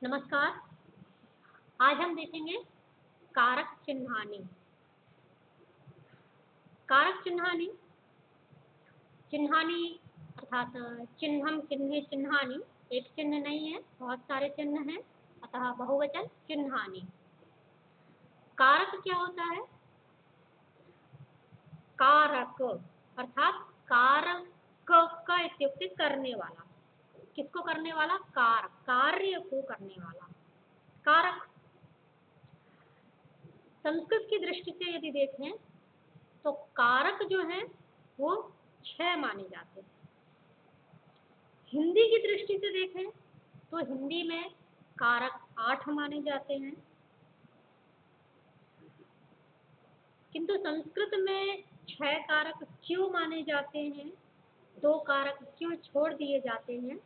नमस्कार। आज हम देखेंगे कारक चिन्हानी। कारक चिन्हानी चिन्हानी अर्थात चिन्हम चिन्हे चिन्हानी एक चिन्ह नहीं है, बहुत सारे चिन्ह हैं, अतः बहुवचन चिन्हानी। कारक क्या होता है? कारक अर्थात कारक का इत्युक्ते करने वाला। किसको करने वाला? कारक, कार्य को करने वाला कारक। संस्कृत की दृष्टि से यदि देखें तो कारक जो है वो 6 माने जाते हैं। हिंदी की दृष्टि से देखें तो हिंदी में कारक 8 माने जाते हैं, किंतु संस्कृत में 6 कारक क्यों माने जाते हैं, 2 कारक क्यों छोड़ दिए जाते हैं,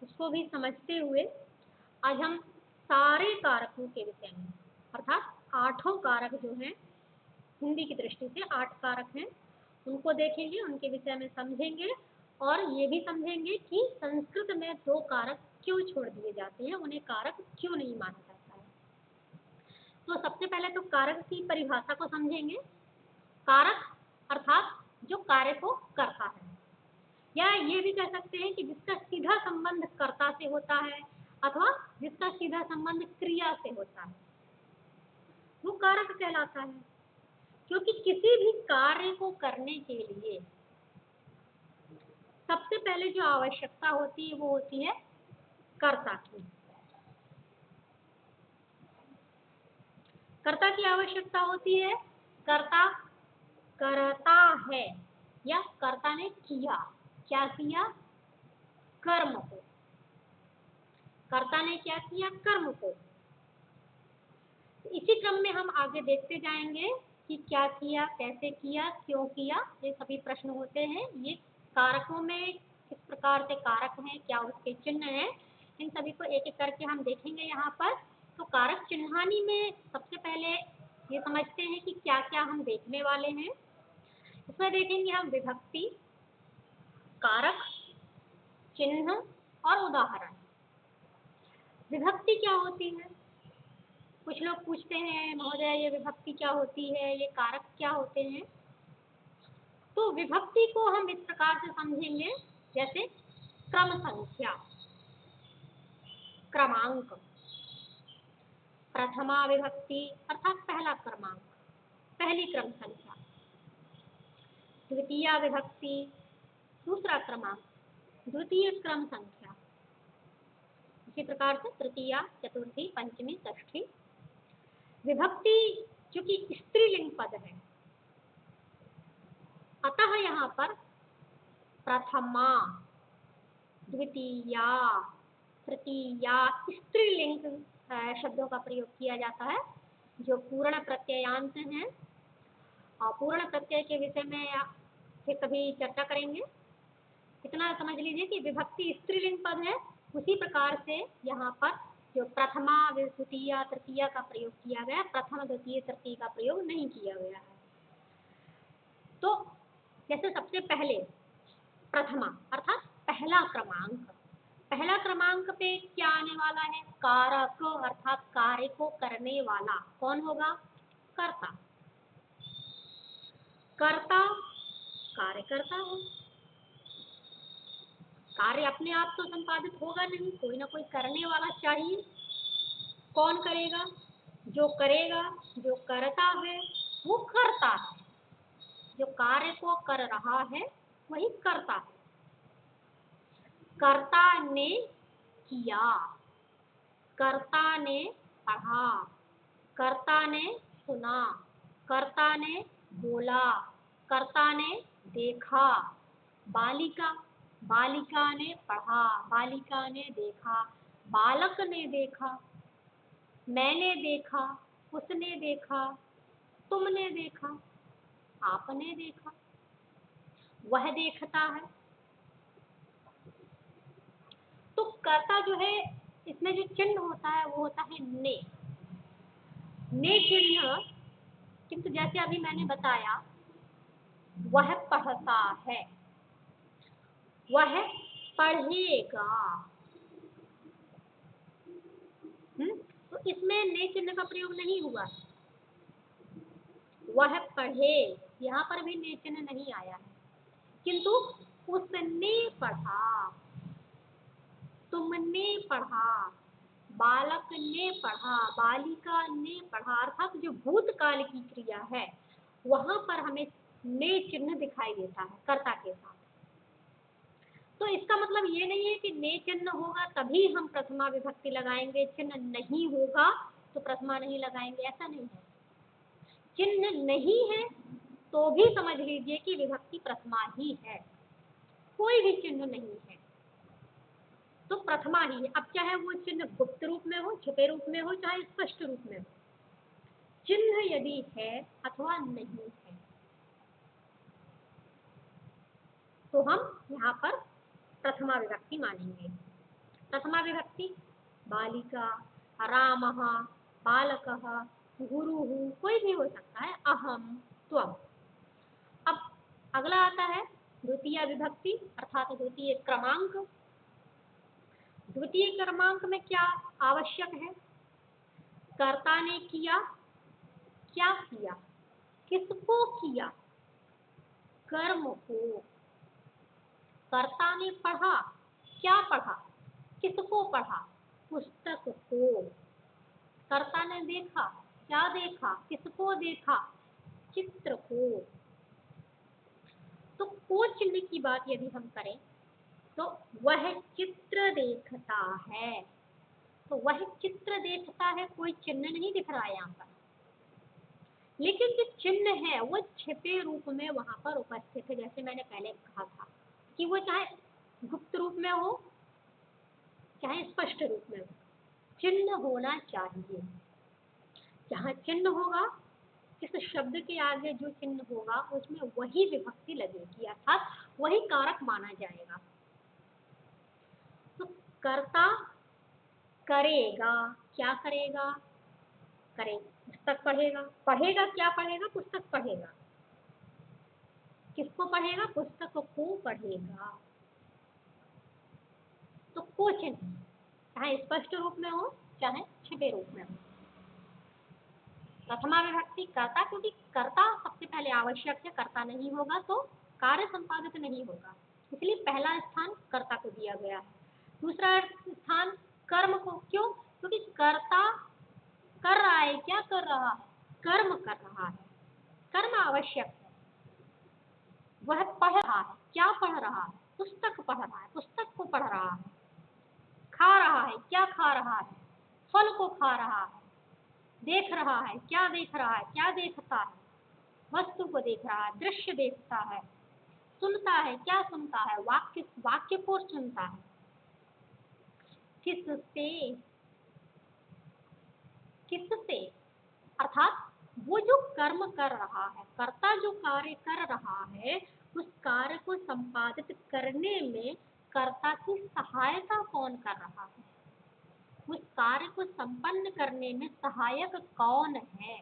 उसको भी समझते हुए आज हम सारे कारकों के विषय में अर्थात 8 कारक जो हैं, हिंदी की दृष्टि से 8 कारक हैं, उनको देखेंगे, उनके विषय में समझेंगे और ये भी समझेंगे कि संस्कृत में 2 कारक क्यों छोड़ दिए जाते हैं, उन्हें कारक क्यों नहीं माना जाता है। तो सबसे पहले तो कारक की परिभाषा को समझेंगे। कारक अर्थात जो कार्य को करता है, या ये भी कह सकते हैं कि जिसका सीधा संबंध कर्ता से होता है अथवा जिसका सीधा संबंध क्रिया से होता है, वो कारक कहलाता है। क्योंकि किसी भी कार्य को करने के लिए सबसे पहले जो आवश्यकता होती है वो होती है कर्ता की। कर्ता की आवश्यकता होती है। कर्ता करता है या कर्ता ने किया, क्या किया? कर्म को। कर्ता ने क्या किया? कर्म को। इसी क्रम में हम आगे देखते जाएंगे कि क्या किया, कैसे किया, क्यों किया, ये सभी प्रश्न होते हैं। ये कारकों में किस प्रकार से कारक हैं, क्या उसके चिन्ह हैं, इन सभी को एक एक करके हम देखेंगे यहाँ पर। तो कारक चिन्हानी में सबसे पहले ये समझते हैं कि क्या क्या हम देखने वाले हैं। इसमें देखेंगे हम विभक्ति, कारक, चिन्ह और उदाहरण। विभक्ति क्या होती है? कुछ लोग पूछते हैं, महोदय ये विभक्ति क्या होती है, ये कारक क्या होते हैं? तो विभक्ति को हम इस प्रकार से समझेंगे जैसे क्रम संख्या, क्रमांक। प्रथमा विभक्ति अर्थात पहला क्रमांक, पहली क्रम संख्या। द्वितीया विभक्ति दूसरा क्रमांक, द्वितीय क्रम संख्या। इसी प्रकार से तृतीया, चतुर्थी, पंचमी, षष्ठी। विभक्ति जो कि स्त्रीलिंग पद है, अतः यहाँ पर प्रथमा, द्वितीया, तृतीया स्त्रीलिंग शब्दों का प्रयोग किया जाता है जो पूर्ण प्रत्ययांत हैं। और पूर्ण प्रत्यय के विषय में फिर कभी चर्चा करेंगे। इतना समझ लीजिए कि विभक्ति स्त्रीलिंग पद है, उसी प्रकार से यहाँ पर जो प्रथमा, द्वितीया, तृतीया का प्रयोग किया गया, प्रथम, द्वितीय, तृतीय का प्रयोग नहीं किया गया है। तो जैसे सबसे पहले प्रथमा अर्थात पहला क्रमांक, पहला क्रमांक पे क्या आने वाला है? कारक अर्थात कार्य को करने वाला। कौन होगा? कर्ता। कर्ता कार्य करता है। कार्य अपने आप तो संपादित होगा नहीं, कोई ना कोई करने वाला चाहिए। कौन करेगा? जो करेगा, जो करता है वो करता है। जो कार्य को कर रहा है वही करता है। कर्ता ने किया, कर्ता ने पढ़ा, कर्ता ने सुना, कर्ता ने बोला, कर्ता ने देखा। बालिका, बालिका ने पढ़ा, बालिका ने देखा, बालक ने देखा, मैंने देखा, उसने देखा, तुमने देखा, आपने देखा, वह देखता है। तो कर्ता जो है, इसमें जो चिन्ह होता है वो होता है ने। ने चिन्ह, किंतु जैसे अभी मैंने बताया, वह पढ़ता है, वह पढ़ेगा। इसमें ने चिन्ह का प्रयोग नहीं हुआ। वह पढ़े, यहाँ पर भी ने चिन्ह नहीं आया है, किंतु उसने पढ़ा, तुमने पढ़ा, बालक ने पढ़ा, बालिका ने पढ़ा, अर्थात जो भूतकाल की क्रिया है वहां पर हमें ने चिन्ह दिखाई देता है कर्ता के साथ। तो इसका मतलब ये नहीं है कि ने चिन्ह होगा तभी हम प्रथमा विभक्ति लगाएंगे, चिन्ह नहीं होगा तो प्रथमा नहीं लगाएंगे, ऐसा नहीं है। चिन्ह नहीं है तो भी समझ लीजिए कि विभक्ति प्रथमा ही है, कोई भी चिन्ह नहीं है तो प्रथमा ही है। अब चाहे वो चिन्ह गुप्त रूप में हो, छिपे रूप में हो, चाहे स्पष्ट रूप में हो, चिन्ह यदि है अथवा नहीं है तो हम यहाँ पर प्रथमा विभक्ति मानेंगे। प्रथमा विभक्ति बालिका, रामः, बालकः, गुरुः, कोई भी हो सकता है, अहम, त्वम। अब अगला आता है द्वितीय विभक्ति अर्थात द्वितीय क्रमांक। द्वितीय क्रमांक में क्या आवश्यक है? कर्ता ने किया, क्या किया, किसको किया, कर्म को। कर्ता ने पढ़ा, क्या पढ़ा, किसको पढ़ा, पुस्तक को। कर्ता ने देखा, क्या देखा, किसको देखा, चित्र को। तो को चिन्ह की बात यदि हम करें तो वह चित्र देखता है, तो वह चित्र देखता है, कोई चिन्ह नहीं दिख रहा है यहाँ पर, लेकिन जो चिन्ह है वो छिपे रूप में वहां पर उपस्थित है। जैसे मैंने पहले कहा था कि वो चाहे गुप्त रूप में हो चाहे स्पष्ट रूप में हो, चिन्ह होना चाहिए। जहाँ चिन्ह होगा, इस शब्द के आगे जो चिन्ह होगा उसमें वही विभक्ति लगेगी, अर्थात वही कारक माना जाएगा। तो कर्ता करेगा, क्या करेगा, करे, पुस्तक पढ़ेगा, पढ़ेगा क्या पढ़ेगा, पुस्तक पढ़ेगा, किसको पढ़ेगा, पुस्तक को पढ़ेगा। तो को चिन्ह चाहे स्पष्ट रूप में हो चाहे छिपे रूप में हो। प्रथमा विभक्ति कर्ता, क्योंकि कर्ता सबसे पहले आवश्यक है, कर्ता नहीं होगा तो कार्य संपादित नहीं होगा, इसलिए पहला स्थान कर्ता को दिया गया है। दूसरा स्थान कर्म को, क्यों? क्योंकि कर्ता कर रहा है, क्या कर रहा है, कर्म कर रहा है, कर्म आवश्यक है। वह पढ़ रहा है, क्या पढ़ रहा है, पुस्तक पढ़ रहा है, पुस्तक को पढ़ रहा है। खा रहा है, क्या खा रहा है, फल को खा रहा है। देख रहा है, क्या देख रहा है, क्या देखता है, वस्तु को देख रहा है, दृश्य देखता है। सुनता है, क्या सुनता है, वाक्य, वाक्य को सुनता है। किससे, किससे, अर्थात वो जो कर्म कर रहा है, कर्ता जो कार्य कर रहा है, उस कार्य को संपादित करने में कर्ता की सहायता कौन कर रहा है, उस कार्य को संपन्न करने में सहायक कौन है,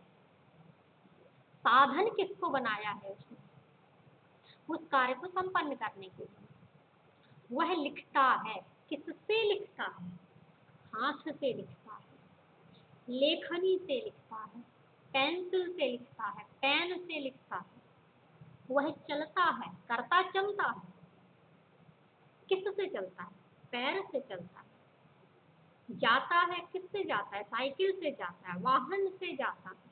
साधन किसको बनाया है उसने उस कार्य को संपन्न करने के लिए। वह लिखता है, किससे लिखता है, हाथ से लिखता है, लेखनी से लिखता है, पेंसिल से लिखता है, पेन से लिखता है। वह चलता है, कर्ता चलता है, किससे चलता है, पैर से चलता है। जाता है, किससे जाता है, साइकिल से जाता है, वाहन से जाता है।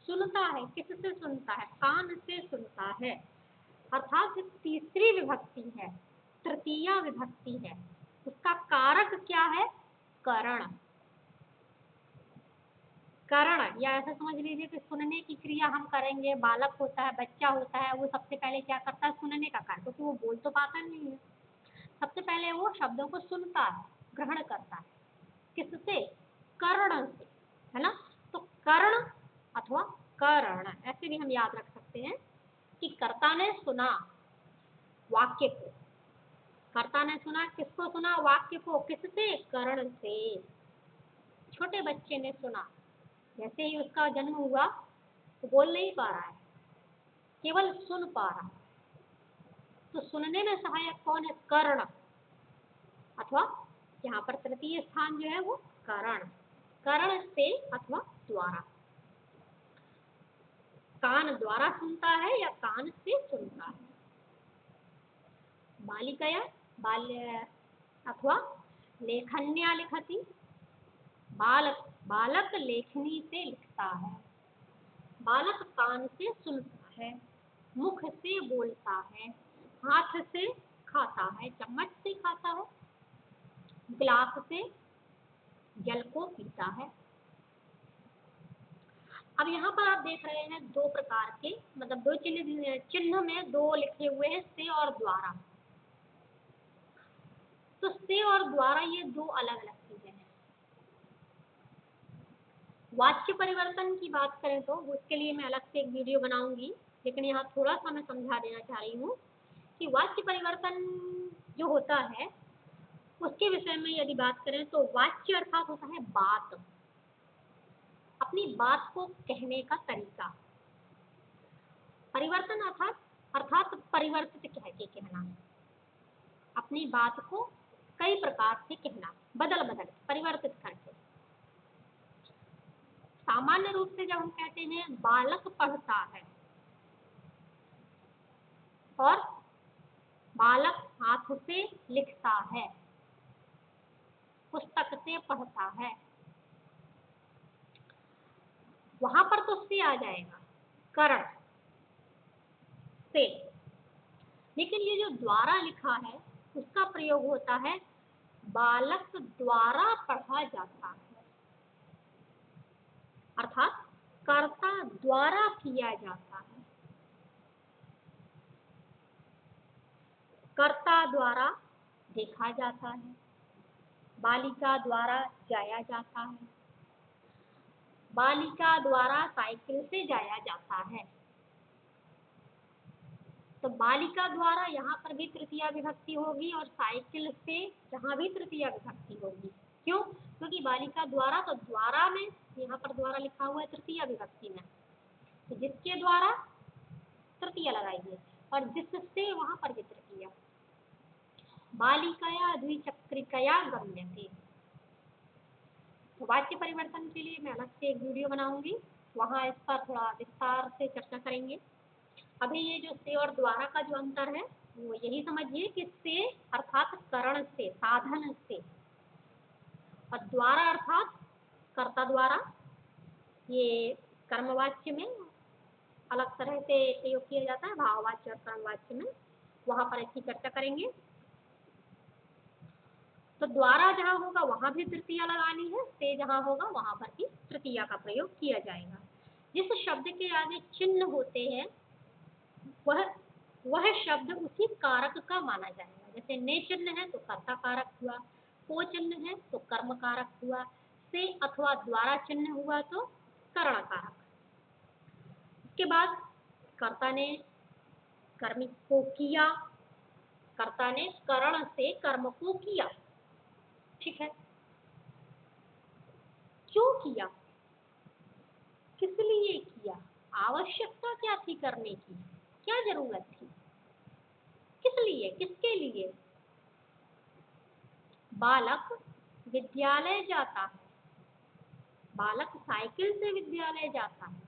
सुनता है, किससे सुनता है, कान से सुनता है। अर्थात तीसरी विभक्ति है, तृतीया विभक्ति है, उसका कारक क्या है, करण। करण, या ऐसा समझ लीजिए कि सुनने की क्रिया हम करेंगे, बालक होता है, बच्चा होता है, वो सबसे पहले क्या करता है, सुनने का कार्य, क्योंकि वो बोल तो पाता नहीं है, सबसे पहले वो शब्दों को सुनता है, ग्रहण करता है, किससे, कर्ण से, है ना। तो कर्ण अथवा करण ऐसे भी हम याद रख सकते हैं कि कर्ता ने सुना वाक्य को, कर्ता ने सुना, किसको सुना, वाक्य को, किससे, कर्ण से। छोटे बच्चे ने सुना, जैसे ही उसका जन्म हुआ तो बोल नहीं पा रहा है, केवल सुन पा रहा है, तो सुनने में सहायक कौन है, कर्ण, अथवा यहाँ पर तृतीय स्थान जो है वो करण। कर्ण से अथवा द्वारा। कान द्वारा सुनता है या कान से सुनता है। बालिकया बाल्य अथवा लेखन्या लिखति। बालक लेखनी से लिखता है। बालक कान से सुनता है, मुख से बोलता है, हाथ से खाता है, चम्मच से खाता है, गिलास से जल को पीता है। अब यहाँ पर आप देख रहे हैं दो प्रकार के, मतलब दो चिन्ह में दो लिखे हुए हैं, से और द्वारा। तो से और द्वारा ये दो अलग अलग चीजें हैं। वाच्य परिवर्तन की बात करें तो उसके लिए मैं अलग से एक वीडियो बनाऊंगी, लेकिन यहाँ थोड़ा सा मैं समझा देना चाह रही हूँ कि वाच्य परिवर्तन जो होता है उसके विषय में यदि बात करें तो वाच्य अर्थात होता है बात, अपनी बात को कहने का तरीका। परिवर्तन अर्थात परिवर्तित कह के कहना, अपनी बात को कई प्रकार से कहना, बदल परिवर्तित करके। सामान्य रूप से जब हम कहते हैं बालक पढ़ता है और बालक हाथ से लिखता है, पुस्तक से पढ़ता है, वहां पर तो से आ जाएगा, कर्ण से। लेकिन ये जो द्वारा लिखा है उसका प्रयोग होता है बालक द्वारा पढ़ा जाता है, अर्थात कर्ता द्वारा किया जाता है। कर्ता द्वारा देखा जाता है, बालिका द्वारा जाया जाता है, बालिका द्वारा साइकिल से जाया जाता है। तो बालिका द्वारा यहाँ पर भी तृतीया विभक्ति होगी और साइकिल से यहाँ भी तृतीया विभक्ति होगी। क्यों? क्योंकि बालिका द्वारा, तो द्वारा में यहाँ पर द्वारा लिखा हुआ है तृतीया विभक्ति में, तो जिसके द्वारा तृतीया लगाइए और जिससे वहां पर भी तृतीया। बालिकाया द्विचक्रिकया गम्यते। तो वाक्य परिवर्तन के लिए मैं अलग से एक वीडियो बनाऊंगी, वहां इस पर थोड़ा विस्तार से चर्चा करेंगे। अभी ये जो से और द्वारा का जो अंतर है वो यही समझिए कि से अर्थात करण से, साधन से, और द्वारा अर्थात कर्ता द्वारा। ये कर्मवाच्य में अलग तरह से प्रयोग किया जाता है, भाववाच्य और कर्मवाच्य में, वहां पर इसकी चर्चा करेंगे। तो द्वारा जहां होगा वहां भी तृतीया लगानी है, से जहां होगा वहां पर भी तृतीया का प्रयोग किया जाएगा। जिस शब्द के आगे चिन्ह होते हैं वह शब्द उसी कारक का माना जाएगा। जैसे ने चिन्ह है तो कर्ता कारक हुआ, को चिन्ह है तो कर्म कारक हुआ, से अथवा द्वारा चिन्ह हुआ तो करण कारक। इसके बाद कर्ता ने कर्म को किया, कर्ता ने करण से कर्म को किया, ठीक है। क्यों किया, किस लिए किया, आवश्यकता क्या थी करने की, क्या जरूरत थी, किस लिए, किसके लिए। बालक विद्यालय जाता है, बालक साइकिल से विद्यालय जाता है,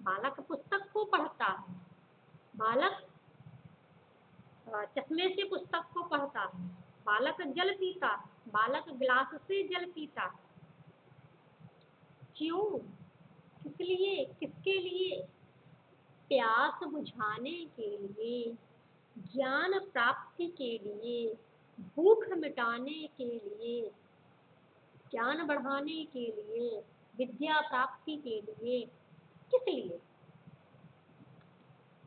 बालक पुस्तक को पढ़ता है, बालक चश्मे से पुस्तक को पढ़ता है, बालक जल पीता है, बालक गिलास से जल पीता है। क्यों, किस लिए, किसके लिए, प्यास बुझाने के लिए, ज्ञान प्राप्ति के लिए, भूख मिटाने के लिए, ज्ञान बढ़ाने के लिए, विद्या प्राप्ति के लिए, किस लिए,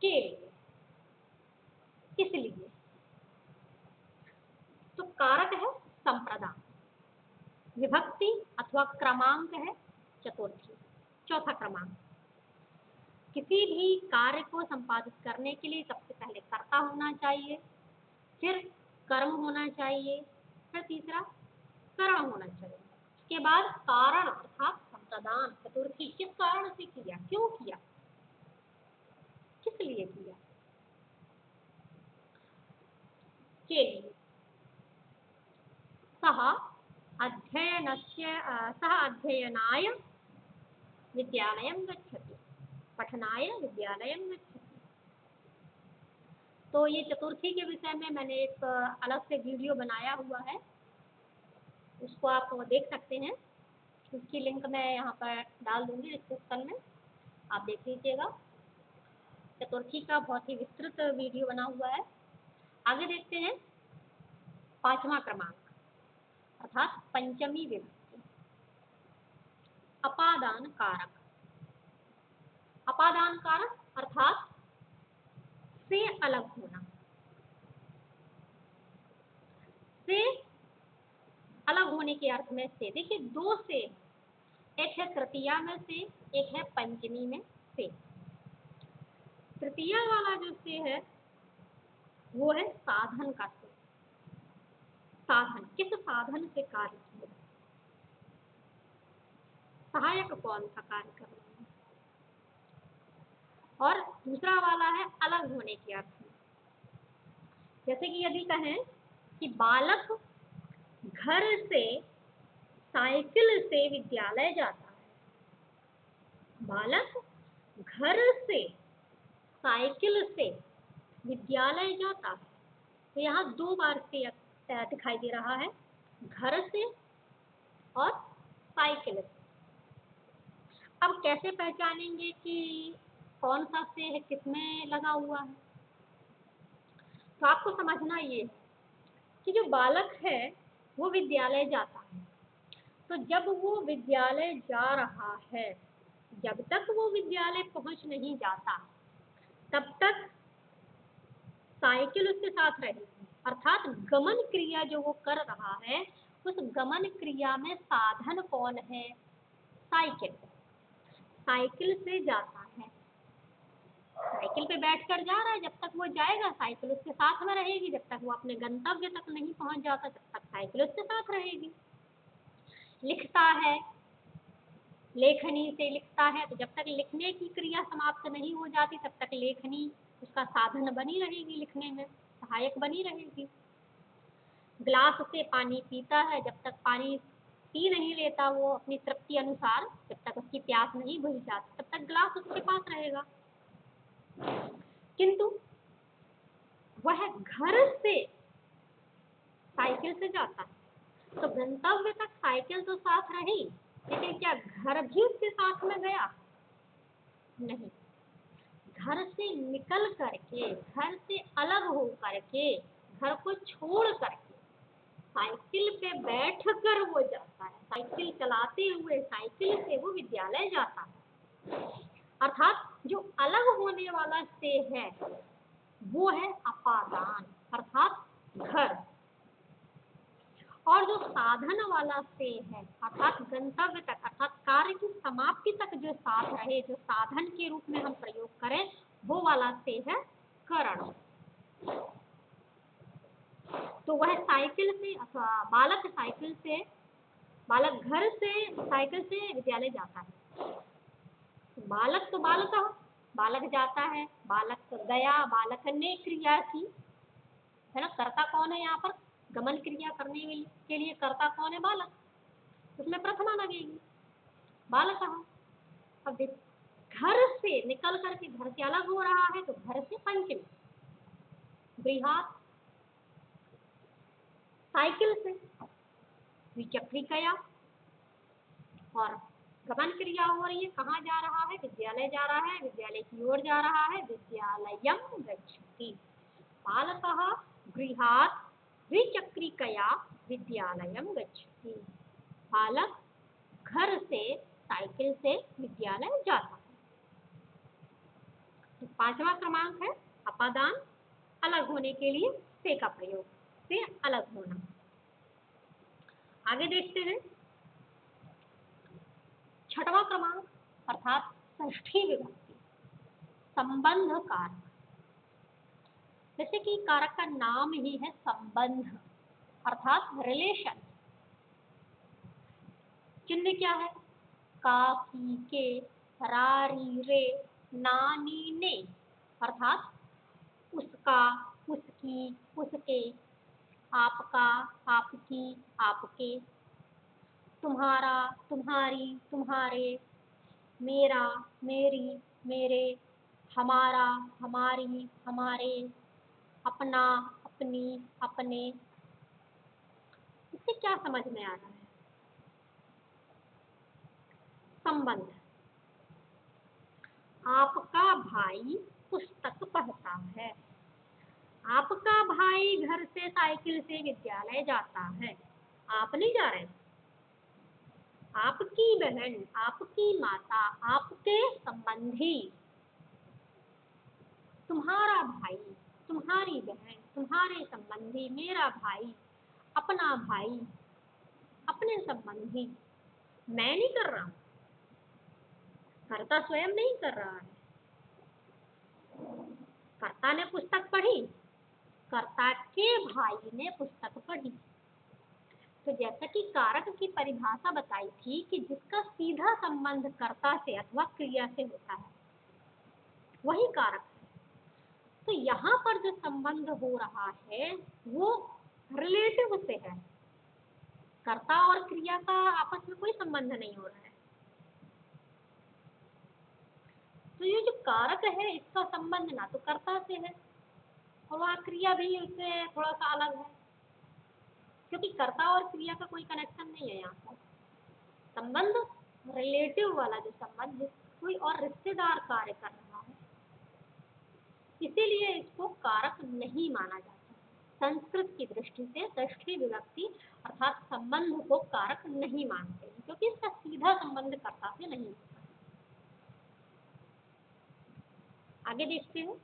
के लिए, किस लिए। तो कारक है संप्रदान, विभक्ति अथवा क्रमांक है चतुर्थी, चौथा क्रमांक। किसी भी कार्य को संपादित करने के लिए सबसे पहले कर्ता होना चाहिए, फिर कर्म होना चाहिए, फिर तीसरा करण होना चाहिए, उसके बाद कारण अर्थात संप्रदान चतुर्थी। किस कारण से किया, क्यों किया, किस लिए किया, के लिए। सह अध्ययनस्य सः अध्ययनाय विद्यालयं गच्छति, पठनाय विद्यालयं गच्छति। तो ये चतुर्थी के विषय में मैंने एक अलग से वीडियो बनाया हुआ है, उसको आप देख सकते हैं। उसकी लिंक मैं यहाँ पर डाल दूंगी डिस्क्रिप्शन में, आप देख लीजिएगा। चतुर्थी का बहुत ही विस्तृत वीडियो बना हुआ है। आगे देखते हैं 5वां क्रमांक अर्थात पंचमी विभक्ति, अपादान कारक। अपादान कारक अर्थात से अलग होना, से अलग होने के अर्थ में से। देखिए दो से, एक है तृतीया में से, एक है पंचमी में से। तृतीया वाला जो से है वो है साधन का से। साधन, किस साधन से कार्य किया, सहायक कौन सा कार्य कर रहा है। और दूसरा वाला है अलग होने के अर्थ में। जैसे कि यदि कहें कि बालक घर से साइकिल से विद्यालय जाता है, बालक घर से साइकिल से विद्यालय जाता है, तो यहाँ दो बार से दिखाई दे रहा है, घर से और साइकिल से। अब कैसे पहचानेंगे कि कौन सा से है, किसमें लगा हुआ है। तो आपको समझना ये है कि जो बालक है वो विद्यालय जाता है, तो जब वो विद्यालय जा रहा है, जब तक वो विद्यालय पहुंच नहीं जाता तब तक साइकिल उसके साथ रहेगी। अर्थात गमन क्रिया जो वो कर रहा है, उस गमन क्रिया में साधन कौन है, साइकिल। साइकिल से जाता है, साइकिल पे बैठकर जा रहा है, जब तक वो जाएगा साइकिल उसके साथ में रहेगी, जब तक वो अपने गंतव्य तक नहीं पहुंच जाता तब तक साइकिल उसके साथ रहेगी। लिखता है, लेखनी से लिखता है, तो जब तक लिखने की क्रिया समाप्त नहीं हो जाती तब तक लेखनी उसका साधन बनी रहेगी, लिखने में सहायक बनी रहेगी। ग्लास से पानी पीता है, जब तक पानी पी नहीं लेता वो अपनी तृप्ति अनुसार, जब तक उसकी प्यास नहीं बुझ जाती तब तक ग्लास उसके पास रहेगा। किंतु वह घर से साइकिल से जाता है, तो गंतव्य तक साइकिल तो साथ रही, लेकिन क्या घर भी उसके साथ में गया, नहीं। घर से निकल करके, घर से अलग हो करके, घर को छोड़ करके साइकिल पे बैठ कर वो जाता है, साइकिल चलाते हुए साइकिल से वो विद्यालय जाता है। अर्थात जो अलग होने वाला से है वो है अपादान अर्थात घर, और जो साधन वाला से है अर्थात गंतव्य तक अर्थात कार्य की समाप्ति तक जो साथ रहे, जो साधन के रूप में हम प्रयोग करें, वो वाला से है करण। तो वह साइकिल से अथवा बालक साइकिल से, बालक घर से साइकिल से विद्यालय जाता है। बालक तो बालक, बालक जाता है, बालक गया, बालक ने क्रिया की, है ना। कर्ता कौन है यहाँ पर, गमन क्रिया करने के लिए कर्ता कौन है, बालक, उसमें प्रथमा लगेगी, बालक। अब देख, घर से निकल करके घर से अलग हो रहा है, तो घर से पंचमी, गृहात साइकिल से द्विचक्रिकया, और गमन क्रिया हो रही है, कहाँ जा रहा है, विद्यालय जा रहा है, विद्यालय की ओर जा रहा है, विद्यालयं गच्छति। बालकः गृहात् द्विचक्रिकया विद्यालयं गच्छति। बालक घर से साइकिल से विद्यालय जाता है। तो 5वां क्रमांक है अपादान, अलग होने के लिए से का प्रयोग, से अलग होना। आगे देखते हैं 6वां क्रमांक अर्थात षष्ठी विभक्ति, संबंध कारक। जैसे कि कारक का नाम ही है संबंध अर्थात रिलेशन। चिन्ह क्या है, का, की, के, रा, री, रे, ना, नी, ने, अर्थात उसका, उसकी, उसके, आपका, आपकी, आपके। तुम्हारा, तुम्हारी, तुम्हारे, मेरा, मेरी, मेरे, हमारा, हमारी, हमारे, अपना, अपनी, अपने। इससे क्या समझ में आ रहा है? संबंध। आपका भाई पुस्तक पढ़ता है। आपका भाई घर से साइकिल से विद्यालय जाता है। आप नहीं जा रहे। आपकी बहन, आपकी माता, आपके संबंधी, तुम्हारा भाई, तुम्हारी बहन, तुम्हारे संबंधी, मेरा भाई, अपना भाई, अपने संबंधी। मैं नहीं कर रहा हूं, कर्ता स्वयं नहीं कर रहा है। कर्ता ने पुस्तक पढ़ी, कर्ता के भाई ने पुस्तक पढ़ी। तो जैसा कि कारक की परिभाषा बताई थी कि जिसका सीधा संबंध कर्ता से अथवा क्रिया से होता है वही कारक है। तो यहाँ पर जो संबंध हो रहा है वो रिलेटिव से है। कर्ता और क्रिया का आपस में कोई संबंध नहीं हो रहा है। तो ये जो कारक है इसका संबंध ना तो कर्ता से है और वह क्रिया भी उससे थोड़ा सा अलग है, क्योंकि कर्ता और क्रिया का कोई कनेक्शन नहीं है। यहाँ पर संबंध रिलेटिव वाला जो संबंध है, कोई और रिश्तेदार कार्य कर रहा है, इसीलिए इसको कारक नहीं माना जाता। संस्कृत की दृष्टि से षष्ठी विभक्ति अर्थात संबंध को कारक नहीं मानते हैं, क्योंकि इसका सीधा संबंध कर्ता से नहीं होता। आगे देखते हैं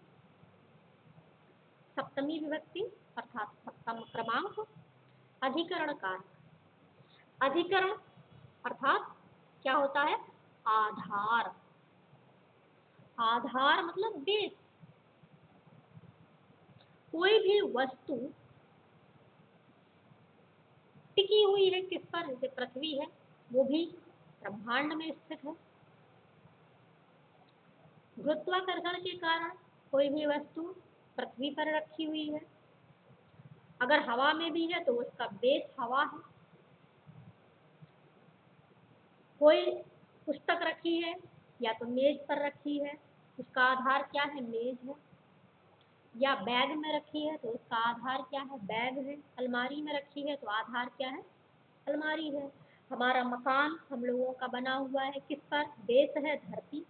सप्तमी विभक्ति अर्थात सप्तम क्रमांक अधिकरण कारक। अधिकरण अर्थात क्या होता है? आधार। आधार मतलब बेस। कोई भी वस्तु टिकी हुई है किस पर? जैसे पृथ्वी है, वो भी ब्रह्मांड में स्थित है। गुरुत्वाकर्षण के कारण कोई भी वस्तु पृथ्वी पर रखी हुई है। अगर हवा में भी है तो उसका बेस हवा है। कोई पुस्तक रखी है या तो मेज पर रखी है, उसका आधार क्या है? मेज है। या बैग में रखी है तो उसका आधार क्या है? बैग है। अलमारी में रखी है तो आधार क्या है? अलमारी है। हमारा मकान हम लोगों का बना हुआ है किस पर? बेस है धरती।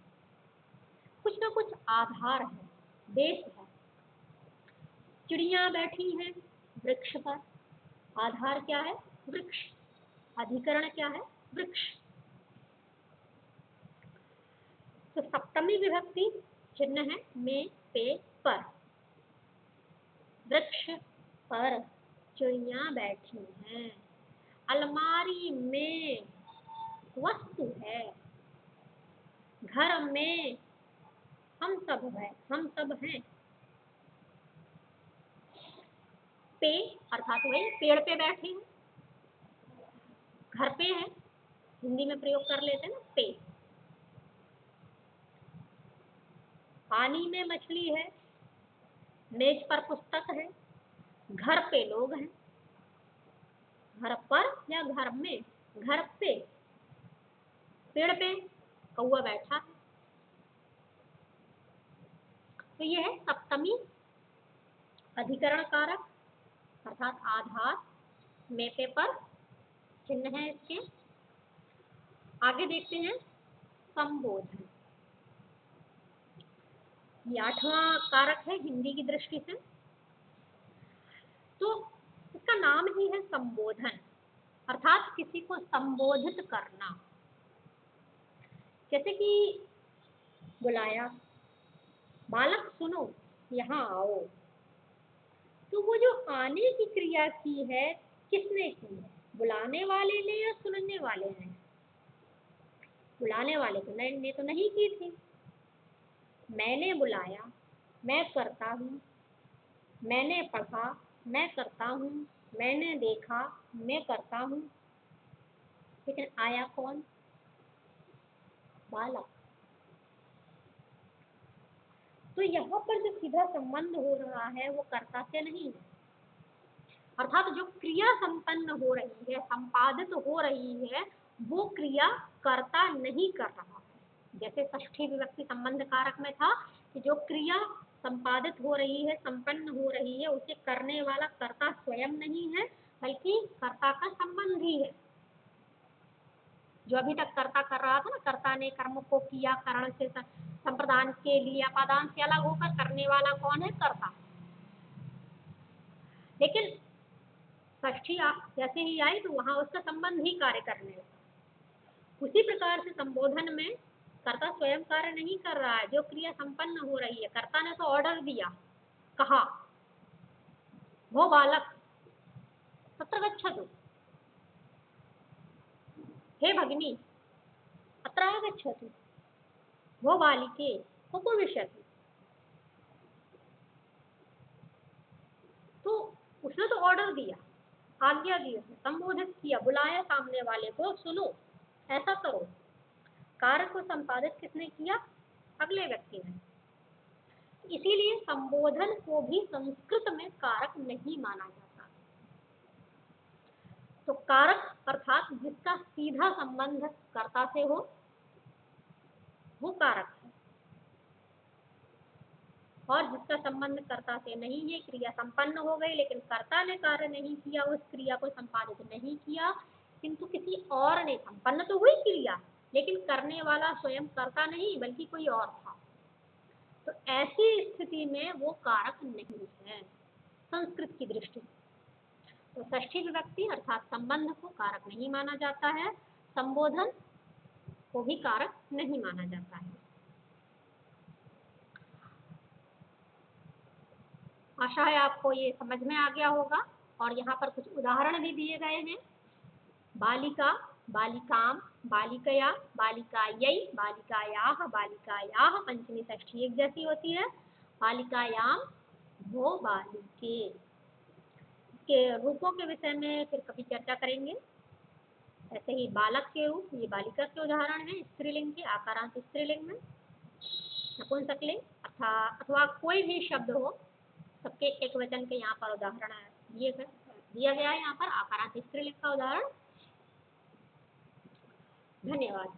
कुछ ना कुछ आधार है, बेस है। चिड़िया बैठी हैं वृक्ष पर, आधार क्या है? वृक्ष। अधिकरण क्या है? वृक्ष। तो सप्तमी विभक्ति चिन्ह है में, पे, पर। वृक्ष पर चिड़िया बैठी हैं। अलमारी में वस्तु है। घर में हम सब हैं, हम सब हैं। पे अर्थात वही पेड़ पे बैठे हैं, घर पे है, हिंदी में प्रयोग कर लेते हैं ना पे। पानी में मछली है, मेज पर पुस्तक है, घर पे लोग हैं। घर पर या घर में? घर पे, पेड़ पे कौवा बैठा है। तो ये है सप्तमी अधिकरण कारक अर्थात आधार, में पे पर चिन्ह है इसके। आगे देखते हैं संबोधन। ये 8वां कारक है हिंदी की दृष्टि से। तो इसका नाम ही है संबोधन अर्थात किसी को संबोधित करना। जैसे कि बुलाया, बालक सुनो यहाँ आओ। तो वो जो आने की क्रिया की है किसने की है? बुलाने वाले ने या सुनने वाले ने? बुलाने वाले ने तो नहीं की थी। मैंने बुलाया, मैं करता हूँ। मैंने पढ़ा, मैं करता हूँ। मैंने देखा, मैं करता हूँ। लेकिन आया कौन? बालक। तो यहाँ पर जो सीधा संबंध हो रहा है वो कर्ता से नहीं है। अर्थात जो क्रिया संपन्न हो रही है, संपादित हो रही है, वो क्रिया कर्ता नहीं कर रहा है। जैसे षष्ठी विभक्ति संबंध कारक में था कि जो क्रिया संपादित हो रही है, संपन्न हो रही है, उसे करने वाला कर्ता स्वयं नहीं है, बल्कि कर्ता का संबंध ही है। जो अभी तक कर्ता कर रहा था ना, कर्ता ने कर्म को किया, करण से संप्रदान के लिए अपादान से अलग होकर, करने वाला कौन है? कर्ता। लेकिन षष्ठी जैसे ही आई तो वहां उसका संबंध ही कार्य करने लगा। उसी प्रकार से संबोधन में कर्ता स्वयं कार्य नहीं कर रहा है, जो क्रिया संपन्न हो रही है, कर्ता ने तो ऑर्डर दिया, कहा वो बालक तत्र गच्छतु, हे भगिनी अत्र आगच्छतु, वो बालिके उपविशतु। तो उसने तो ऑर्डर दिया, आज्ञा दी, उसने संबोधित किया, बुलाया सामने वाले को, सुनो ऐसा करो। कार्य को संपादित किसने किया? अगले व्यक्ति ने। इसीलिए संबोधन को भी संस्कृत में कारक नहीं माना जाता। तो कारक अर्थात जिसका सीधा संबंध कर्ता से हो, वो कारक है। और जिसका संबंध कर्ता से नहीं है, क्रिया संपन्न हो गई लेकिन कर्ता ने कार्य नहीं किया, उस क्रिया को संपादित नहीं किया, किंतु किसी और ने, संपन्न तो हुई क्रिया लेकिन करने वाला स्वयं कर्ता नहीं बल्कि कोई और था, तो ऐसी स्थिति में वो कारक नहीं है संस्कृत की दृष्टि से। तो षष्ठी विभक्ति अर्थात संबंध को कारक नहीं माना जाता है, संबोधन को भी कारक नहीं माना जाता है। आशा है आपको ये समझ में आ गया होगा। और यहाँ पर कुछ उदाहरण भी दिए गए हैं। बालिका, बालिकाम, बालिकया, बालिकायै, बालिकायाः, बालिकायाः, पंचमी षष्ठी एक जैसी होती है। बालिकायाम, वो बालिके के रूपों के विषय में फिर कभी चर्चा करेंगे। ऐसे ही बालक के रूप, ये बालिका के उदाहरण है स्त्रीलिंग के, आकारांत स्त्रीलिंग में। नपुंसकलिंग अथवा कोई भी शब्द हो, सबके एक वचन के यहाँ पर उदाहरण दिया गया है। यहाँ पर आकारांत स्त्रीलिंग का उदाहरण। धन्यवाद।